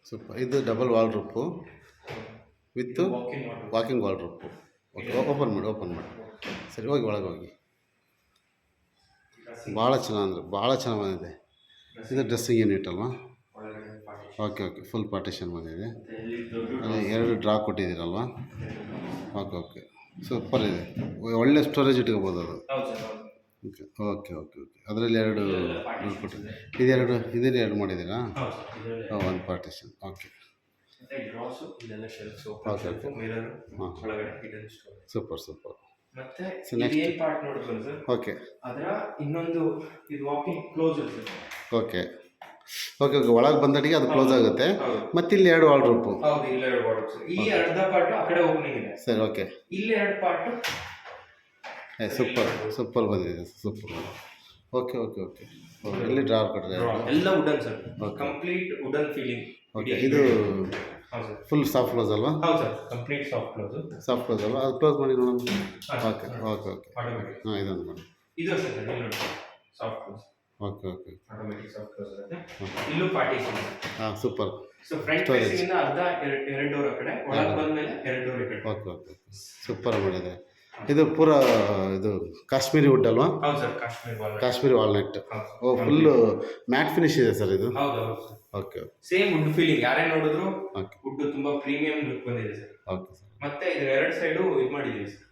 Super. ಇದು double wardrobe with walking wardrobe. Okay, open ಮಾಡಿ. ಸರಿ, ಹೋಗಿ ಒಳಗೆ ಹೋಗಿ. ಭಾಳ ಚೆನ್ನಾಗಿ ಬಂದಿದೆ. ಇದು ಡ್ರೆಸ್ಸಿಂಗ್ ಯೂನಿಟ್ ಅಲ್ವಾ? ಓಕೆ, ಫುಲ್ ಪಾರ್ಟಿಷನ್ ಬಂದಿದೆ. ಅಲ್ಲಿ 2 ಡ್ರಾ ಕೊಟ್ಟಿದ್ದೀರಲ್ವಾ? ಓಕೆ, ಸೂಪರ್ ಇದೆ. ಒಳ್ಳೆ ಸ್ಟೋರೇಜ್ ಇಟ್ಕೋಬೋದು ಅದು. ಓಕೆ. ಅದರಲ್ಲಿ 2 ಕೊಟ್ಟಿದೆ. ಇದನ್ನು 2 ಮಾಡಿದ್ದೀರಾ? ಒಂದು ಪಾರ್ಟಿಷನ್. ಓಕೆ. ಸೂಪರ್. ಮತ್ತೆ ಏನು ಪಾರ್ಟ್ ನೋಡಿದ್ರು ಸರ್? ಓಕೆ. ಅದರ ಇನ್ನೊಂದು ಇದು ವಾಕಿಂಗ್ ಕ್ಲೋಸ್ ಇದೆ. ಓಕೆ. ಒಳಗೆ ಬಂದಟಿಗೆ ಅದು ಕ್ಲೋಸ್ ಆಗುತ್ತೆ. ಮತ್ತೆ ಇಲ್ಲಿ 2 ವಾಲ್ ರೂಪು. ಹೌದು, ಇಲ್ಲಿ 2 ವಾಲ್ ರೂಪ್ಸ್. ಈ ಅರ್ಧ ಪಾರ್ಟ್ ಆ ಕಡೆ ಓಪನಿಂಗ್ ಇದೆ ಸರಿ. ಓಕೆ. ಇಲ್ಲಿ 2 ಪಾರ್ಟ್. ಸೂಪರ್ ಬಂದಿದೆ. ಸೂಪರ್. ಓಕೆ. ಎಲ್ಲಿ ಡ್ರಾರ್ ಕೊಟ್ಟರೆ ಎಲ್ಲ wooden sir. Complete wooden feeling. Okay. ಇದು ಫುಲ್ ಸಾಫ್ಟ್ ಕ್ಲೋಸ್ ಅಲ್ವಾ? ಹೌದು ಸರ್, ಕಂಪ್ಲೀಟ್ ಸಾಫ್ಟ್ ಕ್ಲೋಸ್ ಅಲ್ವಾ? ಅದು ಕ್ಲೋಸ್ ಮಾಡಿ ನೋಡೋಣ. ಓಕೆ. ಆಟೋಮೆಟಿಕ್. ಇದೊಂದು ಮಾಡಿ. ಇದು ಅಷ್ಟೇ ಸರ್, ಇಲ್ಲಿ ನೋಡಿ soft close. Okay. Automatic soft close ಇರುತ್ತೆ. ಇಲ್ಲೂ partition. Super. So front facing ಇಂದ ಅರ್ಧ 2 ಡೋರ್ ಆ ಕಡೆ, ಒಳಗೆ ಬಂದ್ಮೇಲೆ 2 ಡೋರ್ ಈ ಕಡೆ. ಓಕೆ. ಸೂಪರ್ ಮಾಡಿದೆ. ಇದು ಪೂರ ಇದು ಕಾಶ್ಮೀರಿ ವುಡ್ ಅಲ್ವಾ? ಹೌದು sir, Kashmiri walnut. Full matte finish ಇದೆ ಸರ್ ಇದು. ಹೌದು. ಓಕೆ. Same wood feeling. ಯಾರೇ ನೋಡಿದ್ರು ವುಡ್ ತುಂಬಾ ಪ್ರೀಮಿಯಂ ಲುಕ್ ಬಂದಿದೆ ಸರ್. Okay sir. ಮತ್ತೆ ಇದು 2 ಸೈಡು ಇದು ಮಾಡಿದ್ದೀವಿ ಸರ್.